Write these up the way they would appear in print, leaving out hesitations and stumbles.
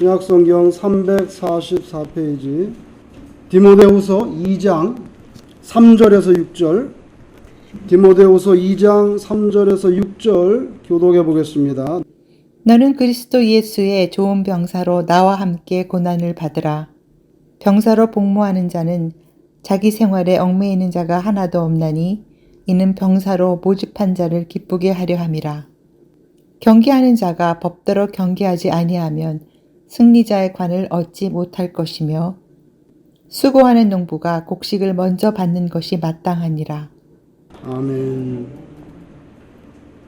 신약성경 344페이지 디모데후서 2장 3절에서 6절 디모데후서 2장 3절에서 6절 교독해 보겠습니다. 너는 그리스도 예수의 좋은 병사로 나와 함께 고난을 받으라. 병사로 복무하는 자는 자기 생활에 얽매이는 자가 하나도 없나니 이는 병사로 모집한 자를 기쁘게 하려 함이라. 경계하는 자가 법대로 경계하지 아니하면 승리자의 관을 얻지 못할 것이며 수고하는 농부가 곡식을 먼저 받는 것이 마땅하니라. 아멘.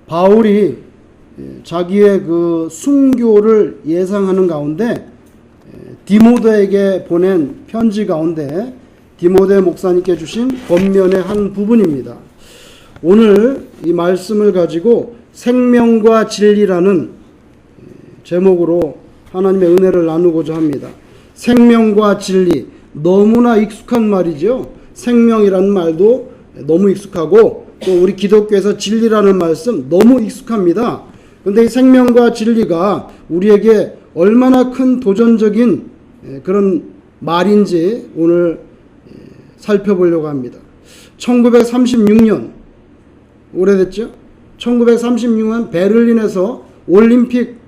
바울이 자기의 그 순교를 예상하는 가운데 디모데에게 보낸 편지 가운데 디모데 목사님께 주신 권면의 한 부분입니다. 오늘 이 말씀을 가지고 생명과 진리라는 제목으로 하나님의 은혜를 나누고자 합니다. 생명과 진리, 너무나 익숙한 말이죠. 생명이라는 말도 너무 익숙하고 또 우리 기독교에서 진리라는 말씀 너무 익숙합니다. 그런데 이 생명과 진리가 우리에게 얼마나 큰 도전적인 그런 말인지 오늘 살펴보려고 합니다. 1936년 오래됐죠? 1936년 베를린에서 올림픽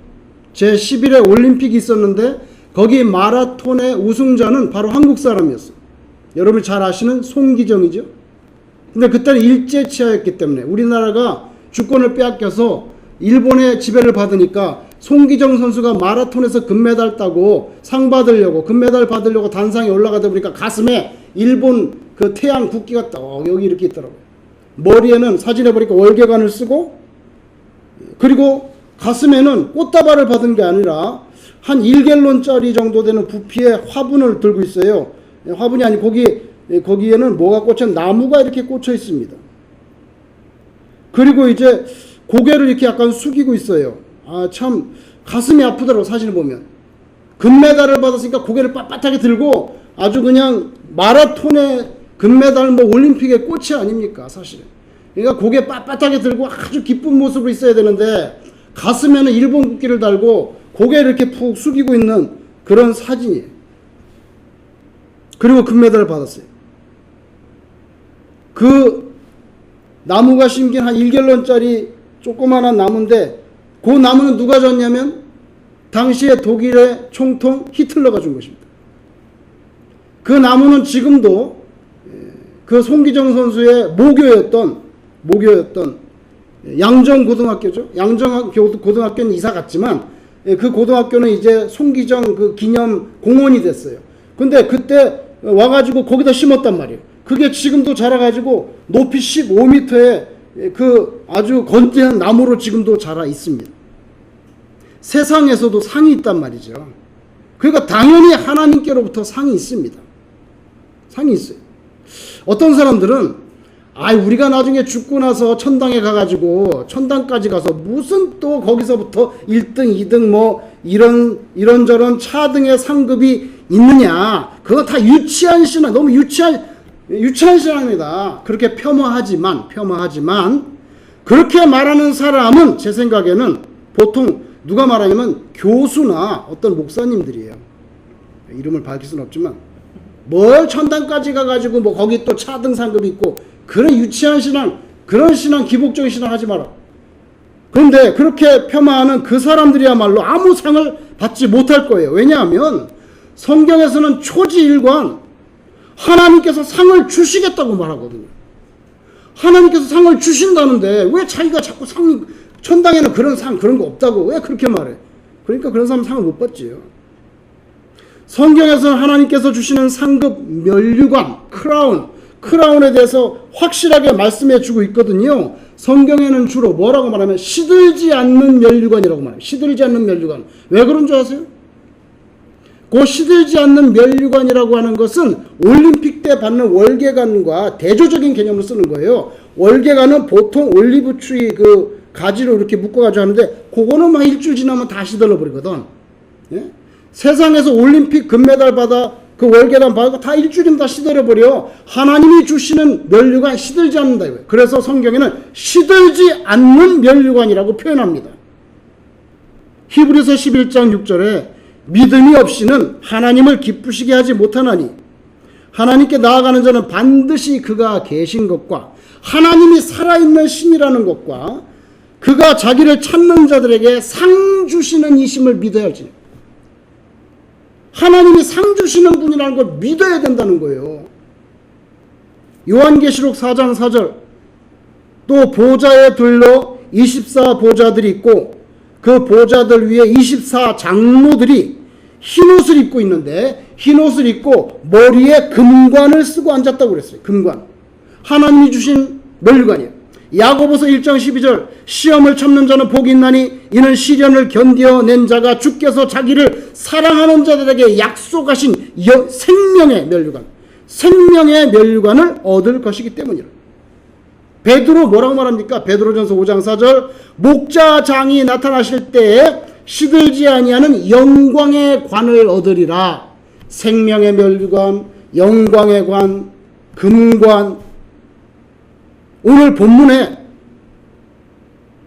제11회 올림픽이 있었는데 거기 마라톤의 우승자는 바로 한국 사람이었어요. 여러분 잘 아시는 송기정이죠. 근데 그때는 일제치하였기 때문에 우리나라가 주권을 빼앗겨서 일본의 지배를 받으니까 송기정 선수가 마라톤에서 금메달 따고 상 받으려고 금메달 받으려고 단상에 올라가다 보니까 가슴에 일본 그 태양 국기가 딱 여기 이렇게 있더라고요. 머리에는 사진에 보니까 월계관을 쓰고 그리고 가슴에는 꽃다발을 받은 게 아니라 한 1갤론짜리 정도 되는 부피의 화분을 들고 있어요. 화분이 아니 거기에는 뭐가 꽂혀 나무가 이렇게 꽂혀 있습니다. 그리고 이제 고개를 이렇게 약간 숙이고 있어요. 아, 참 가슴이 아프더라고 사진을 보면. 금메달을 받았으니까 고개를 빳빳하게 들고 아주 그냥 마라톤의 금메달 뭐 올림픽의 꽃이 아닙니까 사실은. 그러니까 고개 빳빳하게 들고 아주 기쁜 모습으로 있어야 되는데 가슴에는 일본 국기를 달고 고개를 이렇게 푹 숙이고 있는 그런 사진이에요. 그리고 금메달을 받았어요. 그 나무가 심긴 한 1갤런짜리 조그마한 나무인데 그 나무는 누가 줬냐면 당시에 독일의 총통 히틀러가 준 것입니다. 그 나무는 지금도 그 송기정 선수의 모교였던 양정고등학교죠. 양정고등학교는 이사 갔지만 그 고등학교는 이제 송기정 그 기념 공원이 됐어요. 근데 그때 와가지고 거기다 심었단 말이에요. 그게 지금도 자라가지고 높이 15m의 그 아주 건대한 나무로 지금도 자라 있습니다. 세상에서도 상이 있단 말이죠. 그러니까 당연히 하나님께로부터 상이 있습니다. 상이 있어요. 어떤 사람들은 우리가 나중에 죽고 나서 천당에 가가지고 천당까지 가서 무슨 또 거기서부터 1등, 2등 뭐 이런저런 차등의 상급이 있느냐. 그거 다 유치한 신앙, 너무 유치한 신앙입니다. 그렇게 폄하하지만 그렇게 말하는 사람은 제 생각에는 보통 누가 말하냐면 교수나 어떤 목사님들이에요. 이름을 밝힐 수는 없지만 뭘 천당까지 가가지고 뭐 거기 또 차등 상급이 있고 그런 유치한 신앙, 그런 신앙, 기복적인 신앙 하지 마라. 그런데 그렇게 폄하하는 그 사람들이야말로 아무 상을 받지 못할 거예요. 왜냐하면 성경에서는 초지일관 하나님께서 상을 주시겠다고 말하거든요. 하나님께서 상을 주신다는데 왜 자기가 자꾸 천당에는 그런 상 그런 거 없다고 왜 그렇게 말해? 그러니까 그런 사람은 상을 못 받지요. 성경에서는 하나님께서 주시는 상급 면류관 크라운에 대해서 확실하게 말씀해 주고 있거든요. 성경에는 주로 뭐라고 말하면 시들지 않는 면류관이라고 말해요. 시들지 않는 면류관. 왜 그런 줄 아세요? 그 시들지 않는 면류관이라고 하는 것은 올림픽 때 받는 월계관과 대조적인 개념으로 쓰는 거예요. 월계관은 보통 올리브 트리 그 가지로 이렇게 묶어가지고 하는데 그거는 막 일주일 지나면 다 시들어 버리거든. 예? 세상에서 올림픽 금메달 받아 그 월계관 받고 다 일주일이면 다 시들어버려. 하나님이 주시는 면류관 시들지 않는다. 그래서 성경에는 시들지 않는 면류관이라고 표현합니다. 히브리서 11장 6절에 믿음이 없이는 하나님을 기쁘시게 하지 못하나니 하나님께 나아가는 자는 반드시 그가 계신 것과 하나님이 살아있는 신이라는 것과 그가 자기를 찾는 자들에게 상 주시는 이심을 믿어야 할지니 하나님이 상 주시는 분이라는 걸 믿어야 된다는 거예요. 요한계시록 4장 4절 또 보좌에 둘러 24 보좌들이 있고 그 보좌들 위에 24 장로들이 흰옷을 입고 있는데 흰옷을 입고 머리에 금관을 쓰고 앉았다고 그랬어요. 금관. 하나님이 주신 멸관이에요. 야고보서 1장 12절 시험을 참는 자는 복이 있나니 이는 시련을 견뎌낸 자가 주께서 자기를 사랑하는 자들에게 약속하신 생명의 멸관을 얻을 것이기 때문이라. 베드로 뭐라고 말합니까? 베드로전서 5장 4절 목자장이 나타나실 때에 시들지 아니하는 영광의 관을 얻으리라. 생명의 멸관, 영광의 관, 금관. 오늘 본문에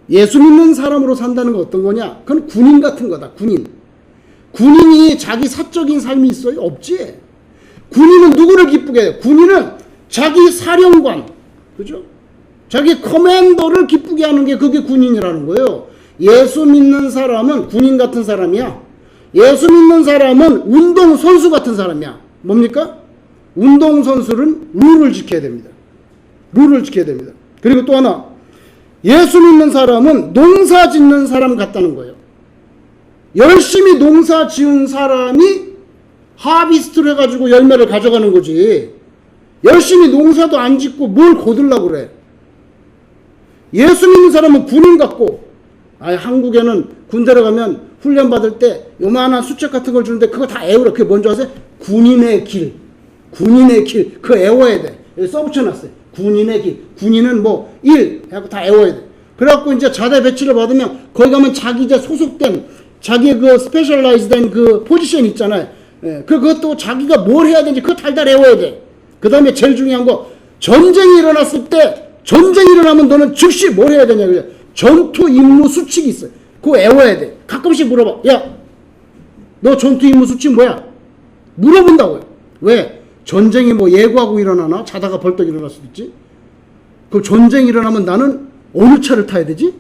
예수 믿는 사람으로 산다는 건 어떤 거냐? 그건 군인 같은 거다. 군인이 자기 사적인 삶이 있어요? 없지. 군인은 누구를 기쁘게 해요? 군인은 자기 사령관, 그죠? 자기 커맨더를 기쁘게 하는 게 그게 군인이라는 거예요. 예수 믿는 사람은 군인 같은 사람이야. 예수 믿는 사람은 운동선수 같은 사람이야. 뭡니까? 운동선수는 룰을 지켜야 됩니다. 그리고 또 하나, 예수 믿는 사람은 농사 짓는 사람 같다는 거예요. 열심히 농사 지은 사람이 하비스트를 해가지고 열매를 가져가는 거지. 열심히 농사도 안 짓고 뭘 거들라고 그래. 예수 믿는 사람은 군인 같고, 한국에는 군대로 가면 훈련 받을 때 요만한 수첩 같은 걸 주는데 그거 다 애우라. 그게 뭔지 아세요? 군인의 길. 그거 애워야 돼. 여기 써붙여놨어요. 군인의 길. 군인은 뭐, 해갖고 다 애워야 돼. 그래갖고 이제 자대 배치를 받으면 거기 가면 자기 이제 소속된, 자기 그 스페셜라이즈 된 그 포지션 있잖아요. 그것도 자기가 뭘 해야 되는지 그거 달달 애워야 돼. 그 다음에 제일 중요한 거, 전쟁이 일어났을 때, 전쟁이 일어나면 너는 즉시 뭘 해야 되냐. 그래. 전투 임무 수칙이 있어요. 그거 애워야 돼. 가끔씩 물어봐. 야, 너 전투 임무 수칙 뭐야? 물어본다고요. 왜? 전쟁이 뭐 예고하고 일어나나? 자다가 벌떡 일어날 수도 있지. 그 전쟁이 일어나면 나는 어느 차를 타야 되지?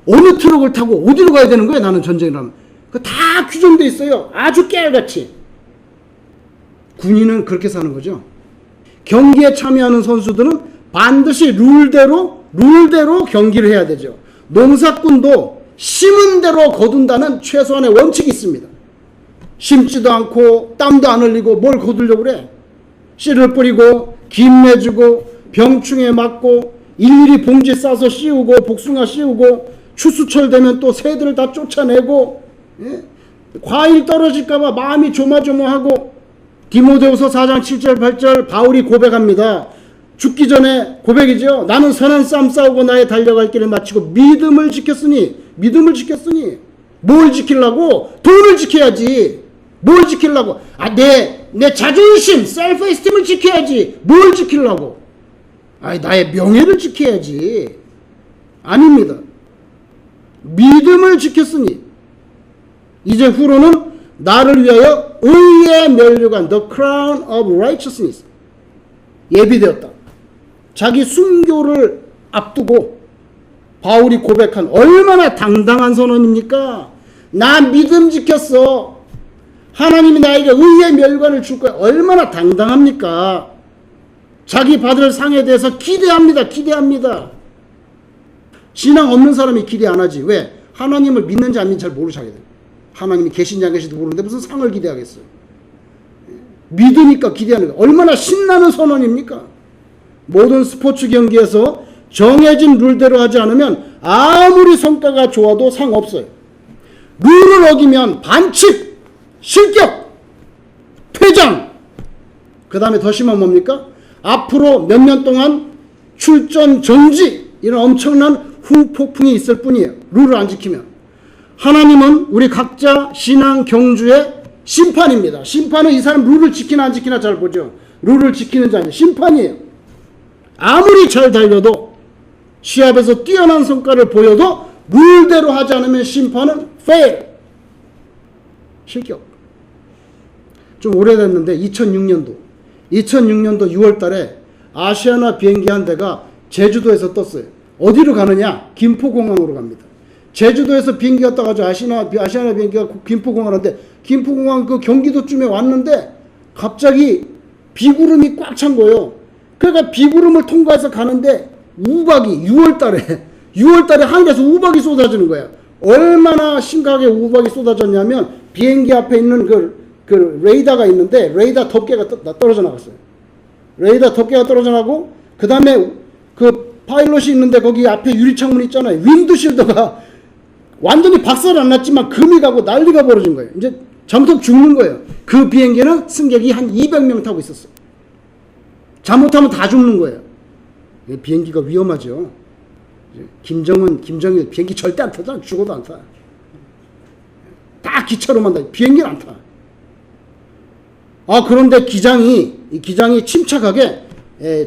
어느 트럭을 타고 어디로 가야 되는 거야? 나는 전쟁이 일어나면. 그 다 규정돼 있어요. 아주 깨알같이. 군인은 그렇게 사는 거죠. 경기에 참여하는 선수들은 반드시 룰대로 경기를 해야 되죠. 농사꾼도 심은 대로 거둔다는 최소한의 원칙이 있습니다. 심지도 않고 땀도 안 흘리고 뭘 거두려고 그래. 씨를 뿌리고 김 내주고 병충해 맞고 일일이 봉지 싸서 씌우고 복숭아 씌우고 추수철 되면 또 새들을 다 쫓아내고, 과일 떨어질까봐 마음이 조마조마하고. 디모데후서 4장 7절 8절 바울이 고백합니다. 죽기 전에 고백이죠. 나는 선한 싸움 싸우고 나의 달려갈 길을 마치고 믿음을 지켰으니 뭘 지키려고? 돈을 지켜야지. 뭘 지키려고? 내 자존심, 셀프 에스팀을 지켜야지. 뭘 지키려고? 나의 명예를 지켜야지. 아닙니다. 믿음을 지켰으니 이제 후로는 나를 위하여 의의 면류관, the crown of righteousness, 예비되었다. 자기 순교를 앞두고 바울이 고백한 얼마나 당당한 선언입니까? 나 믿음 지켰어. 하나님이 나에게 의의 멸관을 줄 거야. 얼마나 당당합니까? 자기 받을 상에 대해서 기대합니다. 신앙 없는 사람이 기대 안 하지. 왜? 하나님을 믿는지 안 믿는지 잘 모르고 자게 돼. 하나님이 계신지 안 계신지 모르는데 무슨 상을 기대하겠어요. 믿으니까 기대하는 거야. 얼마나 신나는 선언입니까? 모든 스포츠 경기에서 정해진 룰대로 하지 않으면 아무리 성과가 좋아도 상 없어요. 룰을 어기면 반칙, 실격, 퇴장. 그 다음에 더 심한 뭡니까? 앞으로 몇 년 동안 출전 정지, 이런 엄청난 후폭풍이 있을 뿐이에요. 룰을 안 지키면. 하나님은 우리 각자 신앙 경주의 심판입니다. 심판은 이 사람 룰을 지키나 안 지키나 잘 보죠. 룰을 지키는지 아니냐. 심판이에요. 아무리 잘 달려도, 시합에서 뛰어난 성과를 보여도 룰대로 하지 않으면 심판은 fail. 실격. 좀 오래됐는데 2006년도 6월 달에 아시아나 비행기 한 대가 제주도에서 떴어요. 어디로 가느냐? 김포공항으로 갑니다. 제주도에서 비행기가 떠가지고 아시아나 비행기가 김포공항을 하는데 김포공항 그 경기도쯤에 왔는데 갑자기 비구름이 꽉 찬 거예요. 그러니까 비구름을 통과해서 가는데 우박이 6월 달에 하늘에서 우박이 쏟아지는 거야. 얼마나 심각하게 우박이 쏟아졌냐면 비행기 앞에 있는 그 레이더가 있는데 레이더 덮개가 떨어져 나갔어요. 레이더 덮개가 떨어져 나고 그 다음에 그 파일럿이 있는데 거기 앞에 유리창문 있잖아요. 윈드실드가 완전히 박살 안 났지만 금이 가고 난리가 벌어진 거예요. 이제 잘못하면 죽는 거예요. 그 비행기는 승객이 한 200명 타고 있었어요. 잘못하면 다 죽는 거예요. 비행기가 위험하죠. 김정일 비행기 절대 안 타잖아. 죽어도 안 타. 다 기차로만 타. 비행기는 안 타. 그런데 기장이 침착하게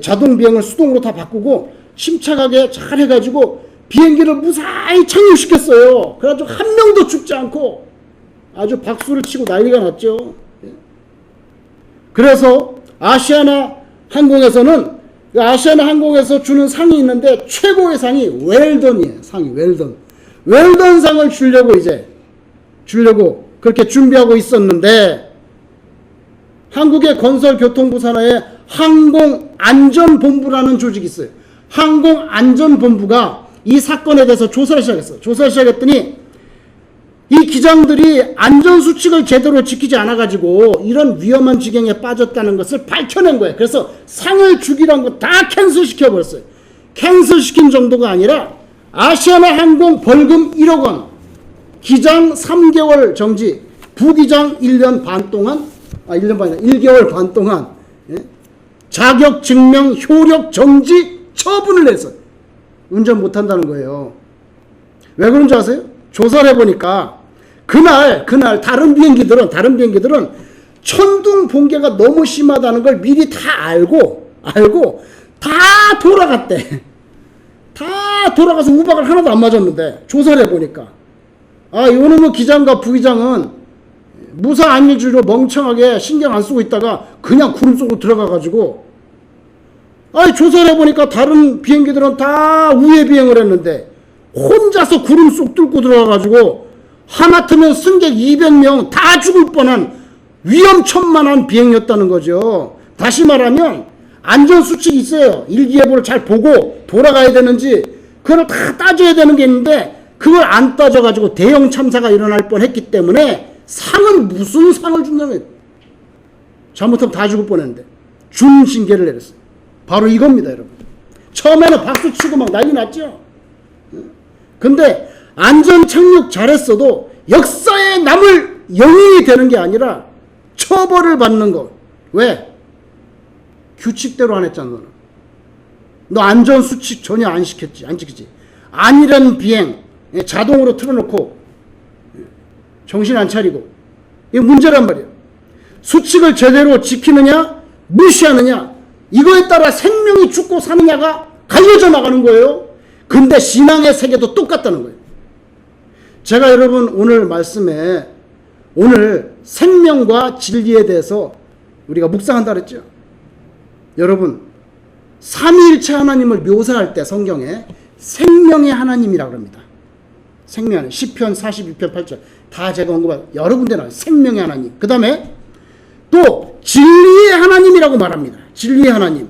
자동 비행을 수동으로 다 바꾸고 침착하게 잘 해가지고 비행기를 무사히 착륙시켰어요. 그래가지고 한 명도 죽지 않고 아주 박수를 치고 난리가 났죠. 그래서 아시아나 항공에서 주는 상이 있는데 최고의 상이 웰던이에요. 상이 웰던상을 주려고 그렇게 준비하고 있었는데 한국의 건설교통부 산하에 항공안전본부라는 조직이 있어요. 항공안전본부가 이 사건에 대해서 조사를 시작했어요. 조사를 시작했더니 이 기장들이 안전수칙을 제대로 지키지 않아가지고 이런 위험한 지경에 빠졌다는 것을 밝혀낸 거예요. 그래서 상을 주기로 거 다 캔슬시켜버렸어요. 캔슬시킨 정도가 아니라 아시아나 항공 벌금 1억 원, 기장 3개월 정지, 부기장 1년 반 동안 1개월 반 동안 자격 증명 효력 정지 처분을 했어요. 운전 못한다는 거예요. 왜 그런지 아세요? 조사를 해보니까 그날 다른 비행기들은 천둥 번개가 너무 심하다는 걸 미리 다 알고 다 돌아갔대. 다 돌아가서 우박을 하나도 안 맞았는데 조사를 해보니까 요놈의 기장과 부기장은 무사 안일주의로 멍청하게 신경 안 쓰고 있다가 그냥 구름 속으로 들어가가지고 조사를 해보니까 다른 비행기들은 다 우회 비행을 했는데 혼자서 구름 속 뚫고 들어가가지고 하마터면 승객 200명 다 죽을 뻔한 위험천만한 비행이었다는 거죠. 다시 말하면 안전수칙이 있어요. 일기예보를 잘 보고 돌아가야 되는지 그걸 다 따져야 되는 게 있는데 그걸 안 따져가지고 대형 참사가 일어날 뻔했기 때문에 상은 무슨 상을 준다는 거예요. 잘못하면 다 죽을 뻔했는데 준징계를 내렸어요. 바로 이겁니다, 여러분. 처음에는 박수 치고 막 난리 났죠. 근데 안전 착륙 잘했어도 역사에 남을 영웅이 되는 게 아니라 처벌을 받는 거. 왜? 규칙대로 안 했잖아, 너는. 너 안전수칙 전혀 안 지켰지. 안일한 비행, 자동으로 틀어놓고, 정신 안 차리고. 이게 문제란 말이에요. 수칙을 제대로 지키느냐, 무시하느냐, 이거에 따라 생명이 죽고 사느냐가 갈려져 나가는 거예요. 근데 신앙의 세계도 똑같다는 거예요. 제가 여러분 오늘 말씀에 오늘 생명과 진리에 대해서 우리가 묵상한다 그랬죠. 여러분 삼위일체 하나님을 묘사할 때 성경에 생명의 하나님이라고 합니다. 생명의 하나님. 시편 42편 8절 다 제가 언급한 여러 군데 나와요. 생명의 하나님. 그 다음에 또 진리의 하나님이라고 말합니다. 진리의 하나님.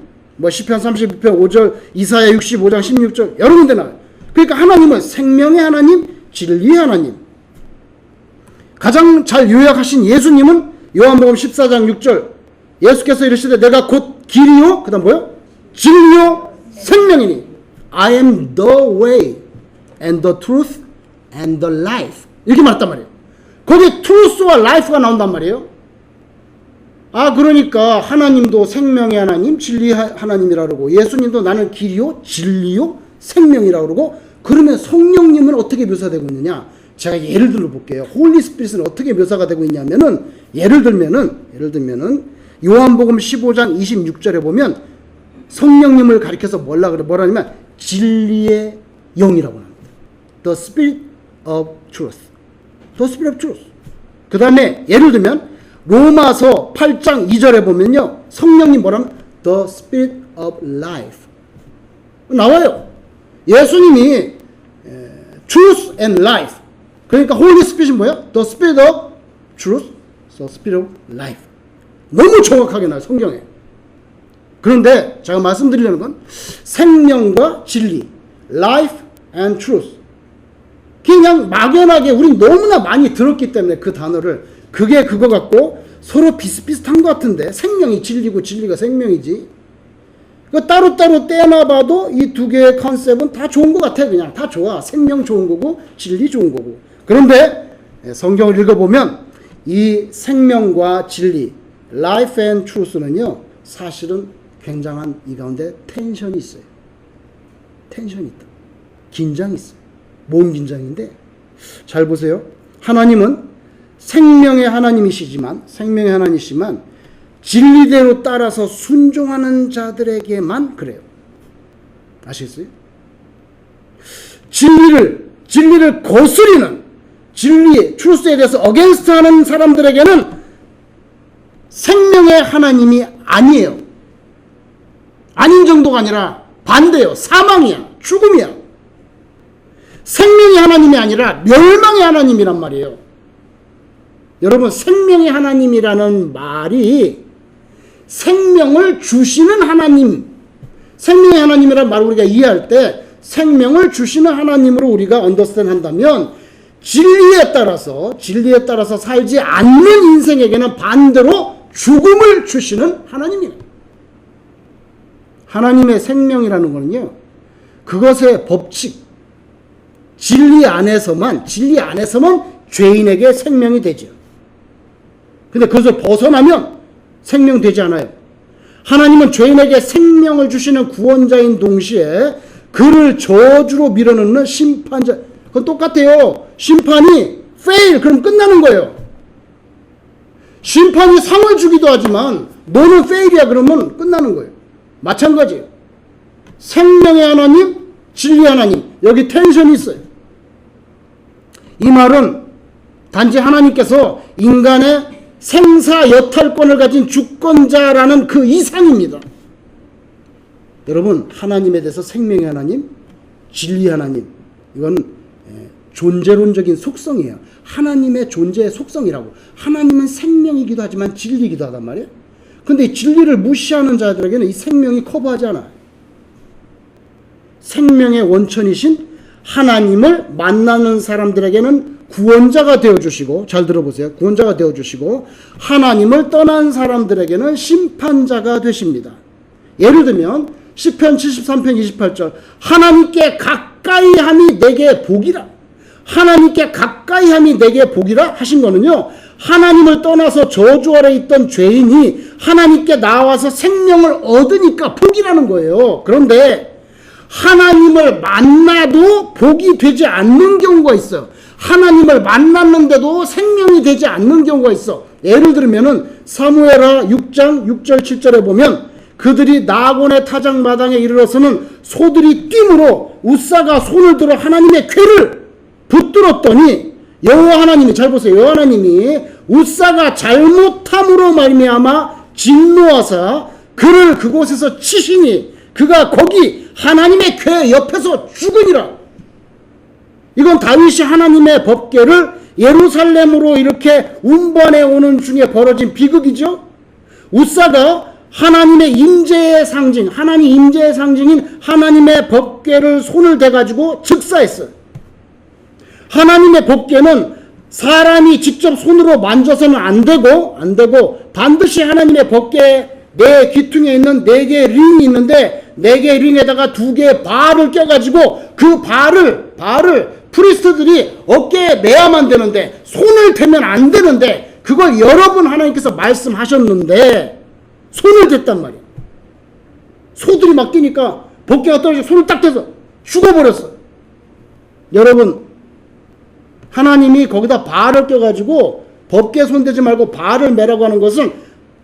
시편 32편 5절, 이사야 65장 16절 여러 군데 나와요. 그러니까 하나님은 생명의 하나님, 진리의 하나님. 가장 잘 요약하신 예수님은 요한복음 14장 6절 예수께서 이르시되 내가 곧 길이요, 그 다음 뭐요? 진리요, 생명이니 I am the way and the truth and the life 이렇게 말했단 말이에요. 거기에 truth와 life가 나온단 말이에요. 그러니까 하나님도 생명의 하나님, 진리의 하나님이라고 그러고 예수님도 나는 길이요, 진리요, 생명이라고 그러고 그러면 성령님은 어떻게 묘사되고 있느냐? 제가 예를 들어 볼게요. 홀리 스피릿은 어떻게 묘사가 되고 있냐면은 예를 들면은 요한복음 15장 26절에 보면 성령님을 가리켜서 뭐라냐면 진리의 영이라고 합니다. The Spirit of Truth. The Spirit of Truth. 그 다음에 예를 들면 로마서 8장 2절에 보면요, 성령님 뭐라면 The Spirit of Life 나와요. 예수님이 Truth and Life, 그러니까 Holy Spirit이 뭐야? The Spirit of Truth, The Spirit of Life. 너무 정확하게 나와요, 성경에. 그런데 제가 말씀드리려는 건 생명과 진리, Life and Truth. 그냥 막연하게 우린 너무나 많이 들었기 때문에 그 단어를, 그게 그거 같고 서로 비슷비슷한 것 같은데 생명이 진리고 진리가 생명이지. 따로따로 떼어놔봐도 이 두 개의 컨셉은 다 좋은 것 같아. 그냥 다 좋아. 생명 좋은 거고 진리 좋은 거고. 그런데 성경을 읽어보면 이 생명과 진리, Life and Truth는요, 사실은 굉장한 이 가운데 텐션이 있어요. 텐션이 있다. 긴장이 있어요. 뭔 긴장인데? 잘 보세요. 하나님은 생명의 하나님이시지만 진리대로 따라서 순종하는 자들에게만 그래요. 아시겠어요? 진리를 거스리는, 진리, 트루스에 대해서 어게인스트 하는 사람들에게는 생명의 하나님이 아니에요. 아닌 정도가 아니라 반대요. 사망이야. 죽음이야. 생명의 하나님이 아니라 멸망의 하나님이란 말이에요. 여러분, 생명의 하나님이라는 말이 생명을 주시는 하나님, 생명의 하나님이라는 말을 우리가 이해할 때 생명을 주시는 하나님으로 우리가 언더스탠 한다면, 진리에 따라서 살지 않는 인생에게는 반대로 죽음을 주시는 하나님이에요. 하나님의 생명이라는 거는요, 그것의 법칙, 진리 안에서만 죄인에게 생명이 되죠. 근데 그것을 벗어나면 생명되지 않아요. 하나님은 죄인에게 생명을 주시는 구원자인 동시에 그를 저주로 밀어넣는 심판자. 그건 똑같아요. 심판이 fail, 그럼 끝나는 거예요. 심판이 상을 주기도 하지만 너는 fail이야, 그러면 끝나는 거예요. 마찬가지예요. 생명의 하나님, 진리 하나님, 여기 텐션이 있어요. 이 말은 단지 하나님께서 인간의 생사 여탈권을 가진 주권자라는 그 이상입니다. 여러분, 하나님에 대해서 생명의 하나님, 진리 하나님, 이건 존재론적인 속성이에요. 하나님의 존재의 속성이라고. 하나님은 생명이기도 하지만 진리이기도 하단 말이에요. 근데 이 진리를 무시하는 자들에게는 이 생명이 커버하지 않아요. 생명의 원천이신 하나님을 만나는 사람들에게는 구원자가 되어주시고, 잘 들어보세요. 구원자가 되어주시고, 하나님을 떠난 사람들에게는 심판자가 되십니다. 예를 들면 시편 73편 28절, 하나님께 가까이함이 내게 복이라. 하나님께 가까이함이 내게 복이라 하신 거는요, 하나님을 떠나서 저주 아래 있던 죄인이 하나님께 나와서 생명을 얻으니까 복이라는 거예요. 그런데 하나님을 만나도 복이 되지 않는 경우가 있어요. 하나님을 만났는데도 생명이 되지 않는 경우가 있어. 예를 들면은 사무엘하 6장 6절 7절에 보면 그들이 나곤의 타작마당에 이르러서는 소들이 띠므로 웃사가 손을 들어 하나님의 궤를 붙들었더니 여호와 하나님이, 잘 보세요, 여호와 하나님이 웃사가 잘못함으로 말미암아 진노하사 그를 그곳에서 치시니 그가 거기 하나님의 궤 옆에서 죽으니라. 이건 다윗이 하나님의 법궤를 예루살렘으로 이렇게 운반해 오는 중에 벌어진 비극이죠. 웃사가 하나님의 임재의 상징, 하나님 임재의 상징인 하나님의 법궤를 손을 대가지고 즉사했어요. 하나님의 법궤는 사람이 직접 손으로 만져서는 안 되고 반드시 하나님의 법궤 네 귀퉁이에 있는 4개의 링이 있는데 4개의 링에다가 2개의 발을 껴가지고 그 발을 프리스트들이 어깨에 매야만 되는데, 손을 대면 안 되는데, 그걸 여러 번 하나님께서 말씀하셨는데 손을 댔단 말이에요. 소들이 막 뛰니까 법궤가 떨어지고 손을 딱 대서 죽어버렸어. 여러분, 하나님이 거기다 발을 껴가지고 법궤 손대지 말고 발을 매라고 하는 것은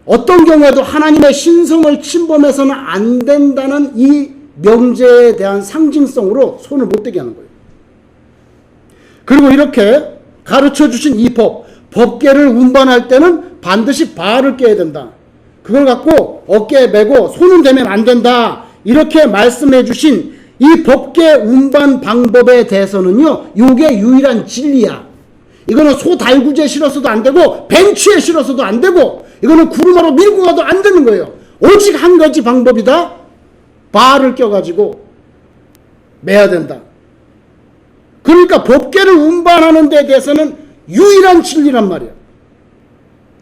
어떤 경우에도 하나님의 신성을 침범해서는 안 된다는 이 명제에 대한 상징성으로 손을 못 대게 하는 거예요. 그리고 이렇게 가르쳐 주신 이 법, 법궤를 운반할 때는 반드시 바알을 껴야 된다. 그걸 갖고 어깨에 메고 손은 대면 안 된다. 이렇게 말씀해 주신 이 법궤 운반 방법에 대해서는요, 요게 유일한 진리야. 이거는 소 달구지에 실어서도 안 되고 벤치에 실어서도 안 되고 이거는 구름으로 밀고 가도 안 되는 거예요. 오직 한 가지 방법이다. 바알을 껴가지고 매야 된다. 그러니까 법궤를 운반하는 데 대해서는 유일한 진리란 말이야.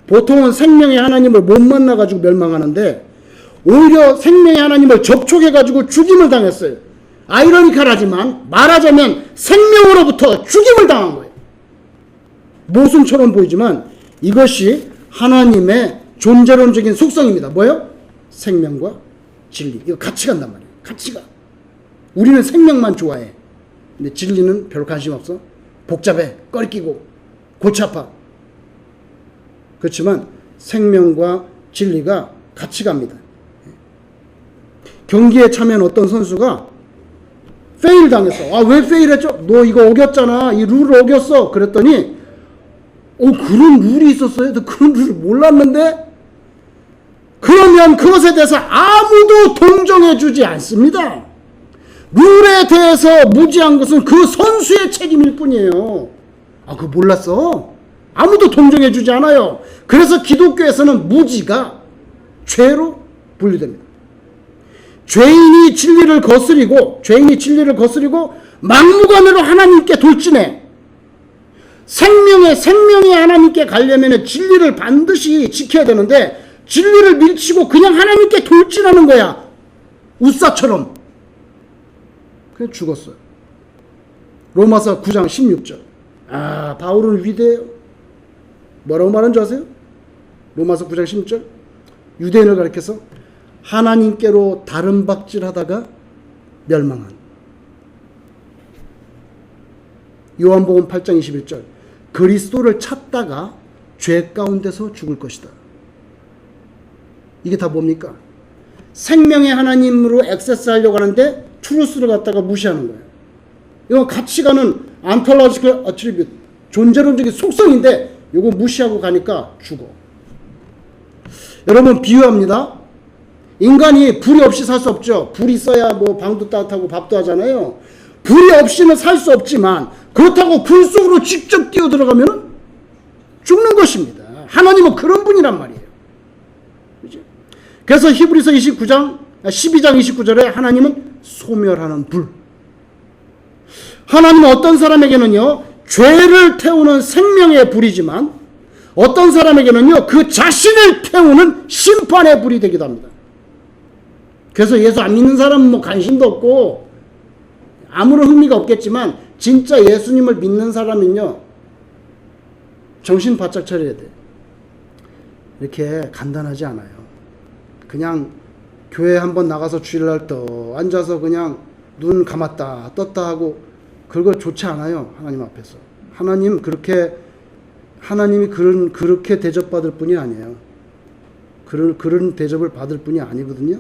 보통은 생명의 하나님을 못 만나가지고 멸망하는데 오히려 생명의 하나님을 접촉해가지고 죽임을 당했어요. 아이러니컬하지만 말하자면 생명으로부터 죽임을 당한 거예요. 모순처럼 보이지만 이것이 하나님의 존재론적인 속성입니다. 뭐예요? 생명과 진리. 이거 같이 간단 말이에요. 같이 가. 우리는 생명만 좋아해. 근데 진리는 별 관심 없어. 복잡해. 꺼리끼고 골치 아파. 그렇지만 생명과 진리가 같이 갑니다. 경기에 참여한 어떤 선수가 페일 당했어. 아, 왜 페일했죠? 너 이거 어겼잖아. 이 룰을 어겼어. 그랬더니 그런 룰이 있었어요? 너 그런 룰을 몰랐는데? 그러면 그것에 대해서 아무도 동정해 주지 않습니다. 룰에 대해서 무지한 것은 그 선수의 책임일 뿐이에요. 아, 그거 몰랐어? 아무도 동정해 주지 않아요. 그래서 기독교에서는 무지가 죄로 분류됩니다. 죄인이 진리를 거스리고 막무가내로 하나님께 돌진해. 생명의 하나님께 가려면 진리를 반드시 지켜야 되는데 진리를 밀치고 그냥 하나님께 돌진하는 거야. 우사처럼. 그냥 죽었어요. 로마서 9장 16절. 아, 바울은 위대해요. 뭐라고 말하는 줄 아세요? 로마서 9장 16절. 유대인을 가리켜서 하나님께로 다른 박질하다가 멸망한. 요한복음 8장 21절. 그리스도를 찾다가 죄 가운데서 죽을 것이다. 이게 다 뭡니까? 생명의 하나님으로 액세스하려고 하는데 트루스를 갖다가 무시하는 거예요. 이거 같이 가는 ontological attribute, 존재론적인 속성인데 이거 무시하고 가니까 죽어. 여러분, 비유합니다. 인간이 불이 없이 살 수 없죠. 불이 있어야 뭐 방도 따뜻하고 밥도 하잖아요. 불이 없이는 살 수 없지만 그렇다고 불 속으로 직접 뛰어 들어가면 죽는 것입니다. 하나님은 그런 분이란 말이에요. 그렇죠? 그래서 히브리서 12장 29절에 하나님은 소멸하는 불. 하나님은 어떤 사람에게는요, 죄를 태우는 생명의 불이지만 어떤 사람에게는요, 그 자신을 태우는 심판의 불이 되기도 합니다. 그래서 예수 안 믿는 사람은 뭐 관심도 없고 아무런 흥미가 없겠지만 진짜 예수님을 믿는 사람은요, 정신 바짝 차려야 돼. 이렇게 간단하지 않아요. 그냥 교회 한번 나가서 주일날 또 앉아서 그냥 눈 감았다 떴다 하고 그거 좋지 않아요. 하나님 앞에서. 하나님이 그렇게 대접받을 분이 아니에요. 그런 대접을 받을 분이 아니거든요.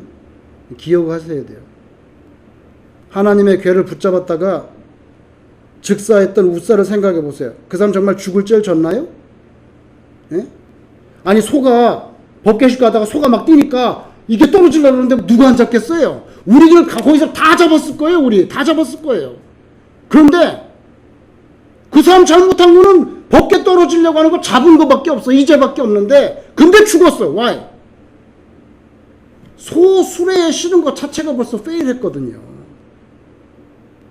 기억하셔야 돼요. 하나님의 궤를 붙잡았다가 즉사했던 우사를 생각해 보세요. 그 사람 정말 죽을 죄를 졌나요? 예? 아니, 소가 법궤식 가다가 소가 막 뛰니까 이게 떨어지려고 하는데 누가 안 잡겠어요? 우리들 거기서 다 잡았을 거예요. 우리 다 잡았을 거예요. 그런데 그 사람 잘못한 거는 법궤 떨어지려고 하는 거 잡은 거밖에 없어. 이 죄밖에 없는데 근데 죽었어. Why? 소 수레에 실은 것 자체가 벌써 페일했거든요.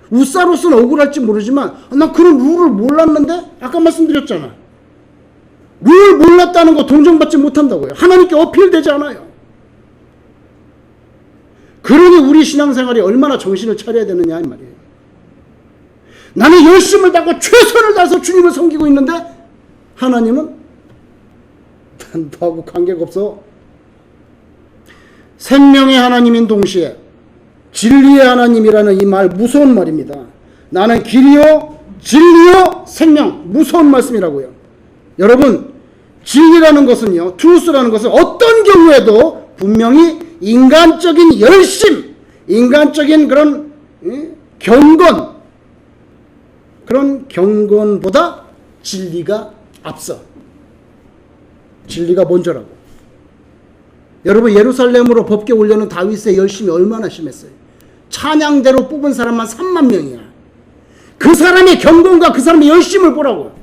우사로서는 억울할지 모르지만 난 그런 룰을 몰랐는데 아까 말씀드렸잖아. 룰 몰랐다는 거 동정받지 못한다고요. 하나님께 어필되지 않아요. 그러니 우리 신앙생활이 얼마나 정신을 차려야 되느냐 이 말이에요. 나는 열심을 다하고 최선을 다해서 주님을 섬기고 있는데 하나님은 난 너하고 관계가 없어. 생명의 하나님인 동시에 진리의 하나님이라는 이 말 무서운 말입니다. 나는 길이요 진리요 생명. 무서운 말씀이라고요. 여러분, 진리라는 것은요, 트루스라는 것은 어떤 경우에도 분명히 인간적인 열심, 인간적인 그런 그런 경건보다 진리가 앞서. 진리가 먼저라고. 여러분, 예루살렘으로 법궤 올려는 다윗의 열심이 얼마나 심했어요. 찬양대로 뽑은 사람만 3만 명이야. 그 사람의 경건과 그 사람의 열심을 보라고요.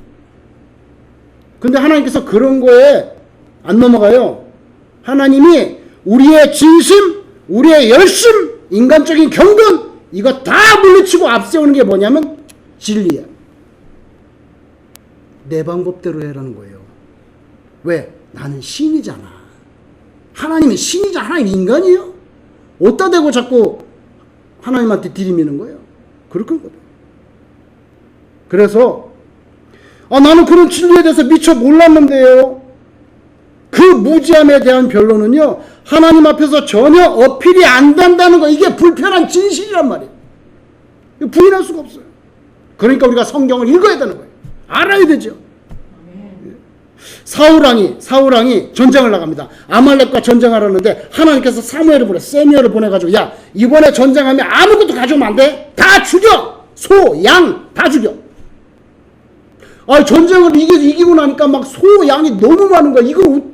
근데 하나님께서 그런 거에 안 넘어가요. 하나님이 우리의 진심, 우리의 열심, 인간적인 경건, 이거 다 물리치고 앞세우는 게 뭐냐면 진리야. 내 방법대로 해라는 거예요. 왜? 나는 신이잖아. 하나님은 신이잖아. 하나님 인간이에요? 어디다 대고 자꾸 하나님한테 들이미는 거예요. 그럴 거거든. 그래서 나는 그런 진리에 대해서 미처 몰랐는데요. 그 무지함에 대한 변론은요, 하나님 앞에서 전혀 어필이 안 된다는 거, 이게 불편한 진실이란 말이에요. 부인할 수가 없어요. 그러니까 우리가 성경을 읽어야 되는 거예요. 알아야 되죠. 사울왕이 전쟁을 나갑니다. 아말렉과 전쟁하려는데 하나님께서 사무엘을 세미엘을 보내가지고, 야, 이번에 전쟁하면 아무것도 가져오면 안 돼. 다 죽여. 소, 양 다 죽여. 전쟁을 이기고 나니까 막 소, 양이 너무 많은 거야.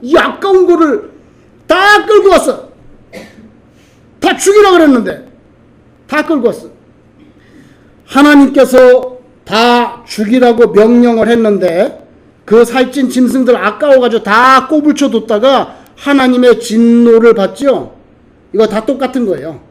이 아까운 거를 다 끌고 왔어. 다 죽이라 그랬는데 다 끌고 왔어. 하나님께서 다 죽이라고 명령을 했는데 그 살찐 짐승들 아까워가지고 다 꼬불쳐 뒀다가 하나님의 진노를 받죠. 이거 다 똑같은 거예요.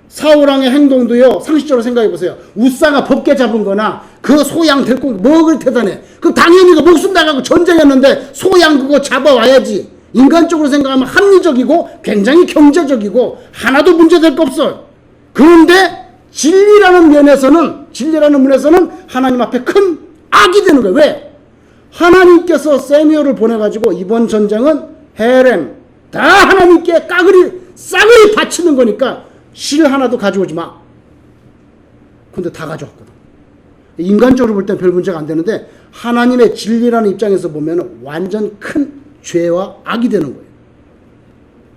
사울왕의 행동도요, 상식적으로 생각해 보세요. 우사가 법궤 잡은 거나 그 소양 데리고 먹을 테다네. 그럼 당연히 그 목숨 나가고 전쟁했는데 소양 그거 잡아와야지. 인간적으로 생각하면 합리적이고 굉장히 경제적이고 하나도 문제될 거 없어요. 그런데 진리라는 면에서는 하나님 앞에 큰 악이 되는 거예요. 왜? 하나님께서 세미엘을 보내가지고 이번 전쟁은 헤렘 다 하나님께 싸그리 바치는 거니까 실 하나도 가져오지 마. 근데 다 가져왔거든. 인간적으로 볼 땐 별 문제가 안 되는데 하나님의 진리라는 입장에서 보면 완전 큰 죄와 악이 되는 거예요.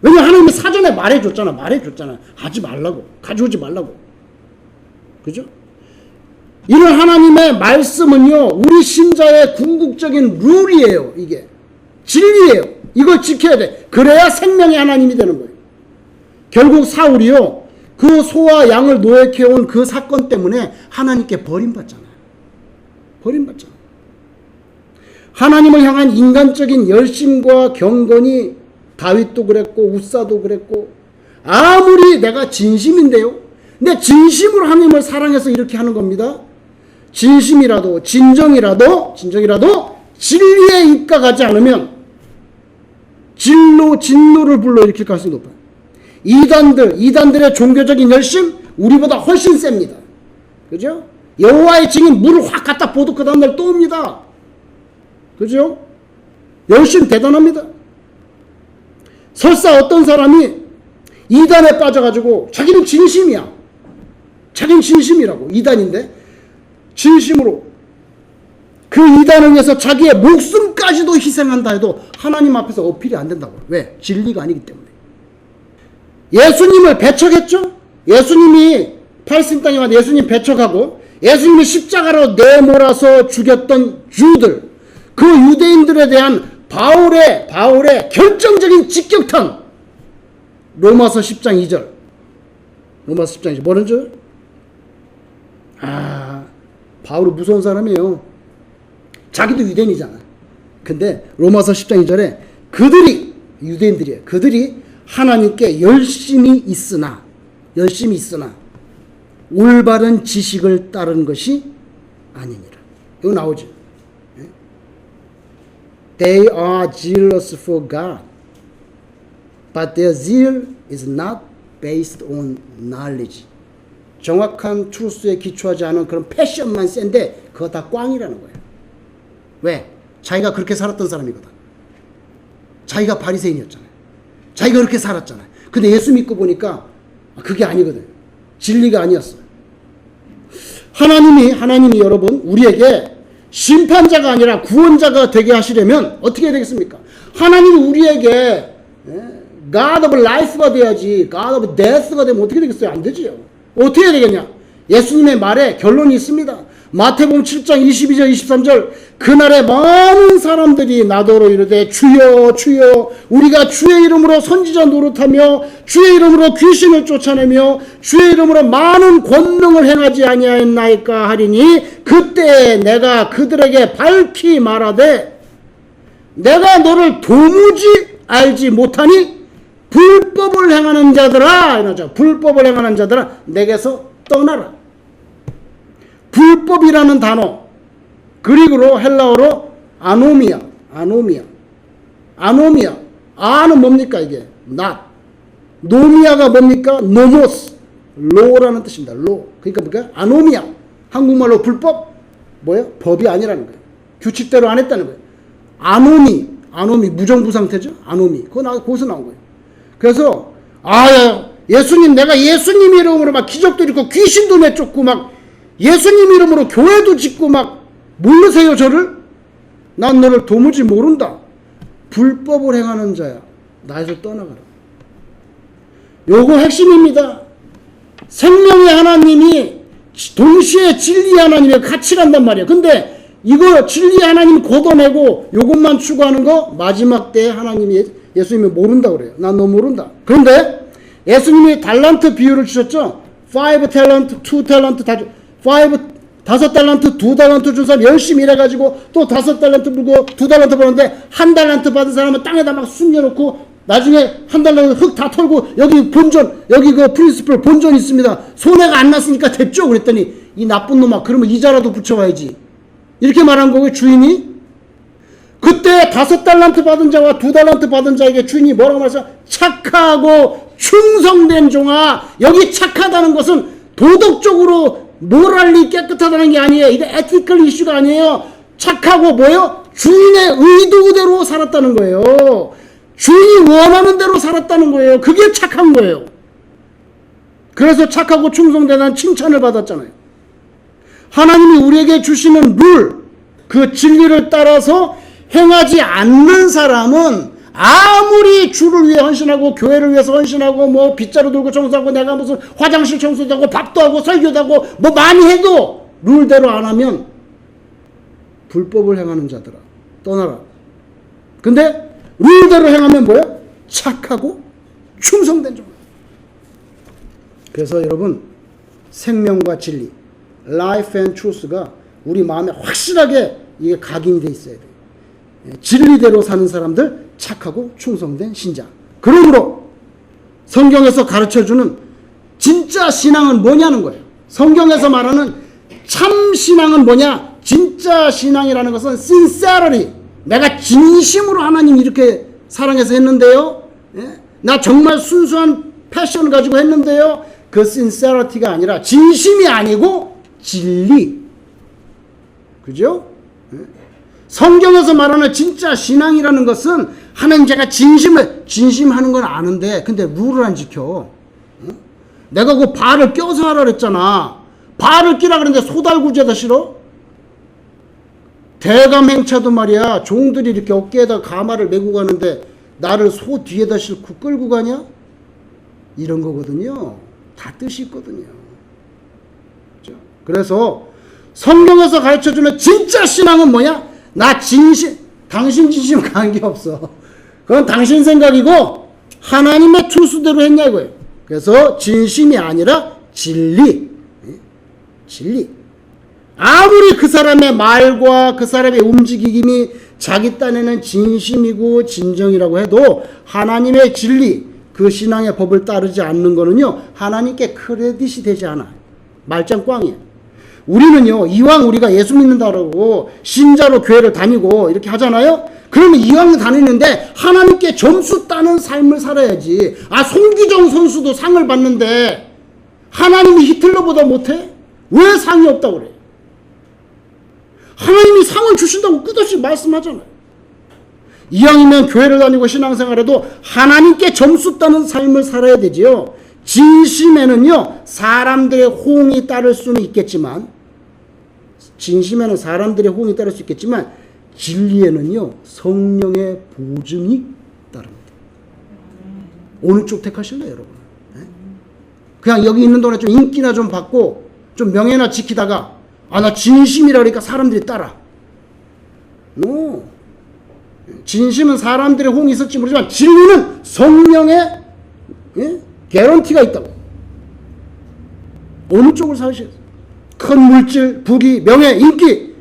왜냐면 하나님이 사전에 말해줬잖아. 하지 말라고. 가져오지 말라고. 그죠? 이런 하나님의 말씀은요, 우리 신자의 궁극적인 룰이에요. 이게 진리예요. 이걸 지켜야 돼. 그래야 생명의 하나님이 되는 거예요. 결국 사울이요, 그 소와 양을 노획해온 그 사건 때문에 하나님께 버림받잖아요. 하나님을 향한 인간적인 열심과 경건이 다윗도 그랬고 우사도 그랬고, 아무리 내가 진심인데요, 근데 진심으로 하나님을 사랑해서 이렇게 하는 겁니다. 진심이라도 진정이라도 진리에 입각하지 않으면 진노를 불러일으킬 가능성이 높아요. 이단들의 종교적인 열심 우리보다 훨씬 셉니다. 그죠? 여호와의 증인 물을 확 갖다 뻗어 그 다음날 또 옵니다. 그죠? 열심 대단합니다. 설사 어떤 사람이 이단에 빠져가지고 자기는 진심이라고, 이단인데 진심으로 그 이단을 위해서 자기의 목숨까지도 희생한다 해도 하나님 앞에서 어필이 안 된다고. 왜? 진리가 아니기 때문에. 예수님을 배척했죠? 예수님이 팔스틴 땅에 와서 예수님 배척하고 예수님이 십자가로 내몰아서 죽였던 주들, 그 유대인들에 대한 바울의 결정적인 직격탄. 로마서 10장 2절. 뭐는 줄? 바울은 무서운 사람이에요. 자기도 유대인이잖아. 근데 로마서 10장 2절에 유대인들이에요. 그들이 하나님께 열심히 있으나 올바른 지식을 따른 것이 아니니라. 이거 나오죠. They are zealous for God, but their zeal is not based on knowledge. 정확한 트루스에 기초하지 않은 그런 패션만 센데 그거 다 꽝이라는 거예요. 왜? 자기가 그렇게 살았던 사람이거든. 자기가 바리새인이었잖아요. 자기가 그렇게 살았잖아요. 근데 예수 믿고 보니까 그게 아니거든. 진리가 아니었어요. 하나님이 여러분 우리에게 심판자가 아니라 구원자가 되게 하시려면 어떻게 해야 되겠습니까? 하나님이 우리에게 God of Life가 돼야지 God of Death가 되면 어떻게 되겠어요? 안 되지요. 어떻게 해야 되겠냐? 예수님의 말에 결론이 있습니다. 마태복음 7장 22절 23절 그날에 많은 사람들이 나더러 이르되 주여 주여 우리가 주의 이름으로 선지자 노릇하며 주의 이름으로 귀신을 쫓아내며 주의 이름으로 많은 권능을 행하지 아니하였나이까 하리니 그때 내가 그들에게 밝히 말하되 내가 너를 도무지 알지 못하니 불법을 행하는 자들아 이러죠. 불법을 행하는 자들아 내게서 떠나라. 불법이라는 단어 그리그로 헬라어로 아노미아 아는 뭡니까 이게 not 노미아가 뭡니까 노모스 로라는 뜻입니다. 로 그러니까 뭐야 아노미아 한국말로 불법 뭐예요 법이 아니라는 거예요. 규칙대로 안 했다는 거예요. 아노미 무정부 상태죠. 아노미 거기서 나온 거예요. 그래서 예수님 내가 예수님 이름으로 막 기적도 있고 귀신도 내쫓고 막 예수님 이름으로 교회도 짓고 막 모르세요 저를? 난 너를 도무지 모른다. 불법을 행하는 자야 나에서 떠나가라. 요거 핵심입니다. 생명의 하나님이 동시에 진리의 하나님이 같이 간단 말이에요. 근데 이거 진리의 하나님 걷어내고 요것만 추구하는 거 마지막 때에 하나님이 예수님이 모른다 그래요. 난 너 모른다. 그런데 예수님이 달란트 비유를 주셨죠. 5 탤런트, 2 탤런트 다 5달란트, 2달란트 준 사람 열심히 일해가지고 또 5달란트 물고 2달란트 버는데 1달란트 받은 사람은 땅에다 막 숨겨놓고 나중에 1달란트 흙 다 털고 여기 본전 여기 그 프린시플 본전 있습니다. 손해가 안 났으니까 됐죠. 그랬더니 이 나쁜 놈아 그러면 이자라도 붙여와야지. 이렇게 말한 거고요. 주인이 그때 5달란트 받은 자와 2달란트 받은 자에게 주인이 뭐라고 말했어? 착하고 충성된 종아. 여기 착하다는 것은 도덕적으로 모랄리 깨끗하다는 게 아니에요. 이게 에티컬 이슈가 아니에요. 착하고 뭐예요? 주인의 의도대로 살았다는 거예요. 주인이 원하는 대로 살았다는 거예요. 그게 착한 거예요. 그래서 착하고 충성되는 칭찬을 받았잖아요. 하나님이 우리에게 주시는 룰, 그 진리를 따라서 행하지 않는 사람은 아무리 주를 위해 헌신하고 교회를 위해서 헌신하고 뭐 빗자루 들고 청소하고 내가 무슨 화장실 청소도 하고 밥도 하고 설교도 하고 뭐 많이 해도 룰대로 안 하면 불법을 행하는 자들아 떠나라. 근데 룰대로 행하면 뭐야? 착하고 충성된 종. 그래서 여러분 생명과 진리 Life and Truth가 우리 마음에 확실하게 이게 각인이 돼 있어야 돼요. 진리대로 사는 사람들 착하고 충성된 신자. 그러므로 성경에서 가르쳐주는 진짜 신앙은 뭐냐는 거예요. 성경에서 말하는 참 신앙은 뭐냐? 진짜 신앙이라는 것은 sincerity. 내가 진심으로 하나님 이렇게 사랑해서 했는데요. 나 정말 순수한 패션을 가지고 했는데요. 그 sincerity가 아니라 진심이 아니고 진리. 그죠? 성경에서 말하는 진짜 신앙이라는 것은 하나님 제가 진심하는 건 아는데 근데 룰을 안 지켜. 내가 그 발을 껴서 하라 그랬잖아. 발을 끼라 그랬는데 소달구지에다 실어? 대감행차도 말이야. 종들이 이렇게 어깨에다 가마를 메고 가는데 나를 소 뒤에다 싣고 끌고 가냐? 이런 거거든요. 다 뜻이 있거든요. 그렇죠? 그래서 성경에서 가르쳐주는 진짜 신앙은 뭐냐? 나 진심, 당신 진심 관계없어. 그건 당신 생각이고 하나님의 투수대로 했냐 이거예요. 그래서 진심이 아니라 진리. 진리. 아무리 그 사람의 말과 그 사람의 움직임이 자기 딴에는 진심이고 진정이라고 해도 하나님의 진리, 그 신앙의 법을 따르지 않는 거는요 하나님께 크레딧이 되지 않아요. 말짱 꽝이에요. 우리는요 이왕 우리가 예수 믿는다고 신자로 교회를 다니고 이렇게 하잖아요. 그러면 이왕 다니는데 하나님께 점수 따는 삶을 살아야지. 송기정 선수도 상을 받는데 하나님이 히틀러보다 못해? 왜 상이 없다고 그래? 하나님이 상을 주신다고 끝없이 말씀하잖아요. 이왕이면 교회를 다니고 신앙생활해도 하나님께 점수 따는 삶을 살아야 되지요. 진심에는요 사람들의 호응이 따를 수는 있겠지만 진심에는 사람들의 호응이 따를 수 있겠지만 진리에는요 성령의 보증이 따릅니다. 어느 쪽 택하실래요 여러분? 그냥 여기 있는 동안에 좀 인기나 좀 받고 좀 명예나 지키다가 아, 나 진심이라 그러니까 사람들이 따라. No. 진심은 사람들의 호응이 있을지 모르지만 진리는 성령의 개런티가 있다고. 어느 쪽을 사시겠어요? 큰 물질, 부귀, 명예, 인기,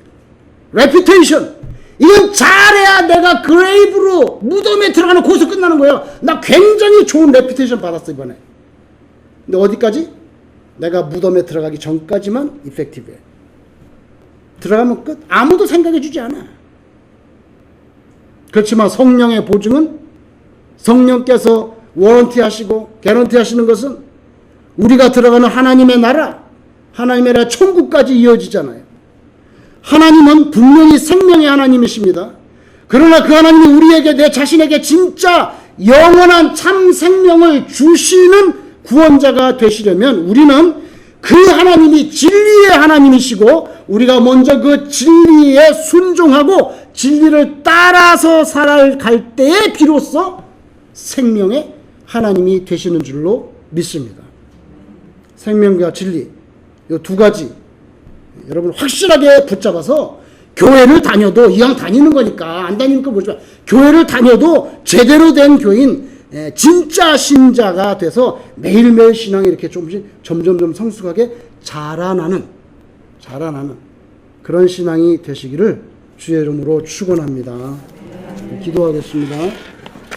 레퓨테이션. 이건 잘해야 내가 그레이브로 무덤에 들어가는 곳에서 끝나는 거예요. 나 굉장히 좋은 레퓨테이션 받았어 이번에. 근데 어디까지? 내가 무덤에 들어가기 전까지만 이펙티브해. 들어가면 끝. 아무도 생각해 주지 않아. 그렇지만 성령의 보증은 성령께서 워런티 하시고 개런티 하시는 것은 우리가 들어가는 하나님의 나라, 하나님의 나라 천국까지 이어지잖아요. 하나님은 분명히 생명의 하나님이십니다. 그러나 그 하나님이 우리에게, 내 자신에게 진짜 영원한 참 생명을 주시는 구원자가 되시려면 우리는 그 하나님이 진리의 하나님이시고 우리가 먼저 그 진리에 순종하고 진리를 따라서 살아갈 때에 비로소 생명의 하나님이 되시는 줄로 믿습니다. 생명과 진리, 이 두 가지 여러분 확실하게 붙잡아서 교회를 다녀도, 이왕 다니는 거니까 안 다니는 거 모르지만 교회를 다녀도 제대로 된 교인, 진짜 신자가 돼서 매일매일 신앙이 이렇게 조금씩 점점점 성숙하게 자라나는 그런 신앙이 되시기를 주의 이름으로 축원합니다. 기도하겠습니다.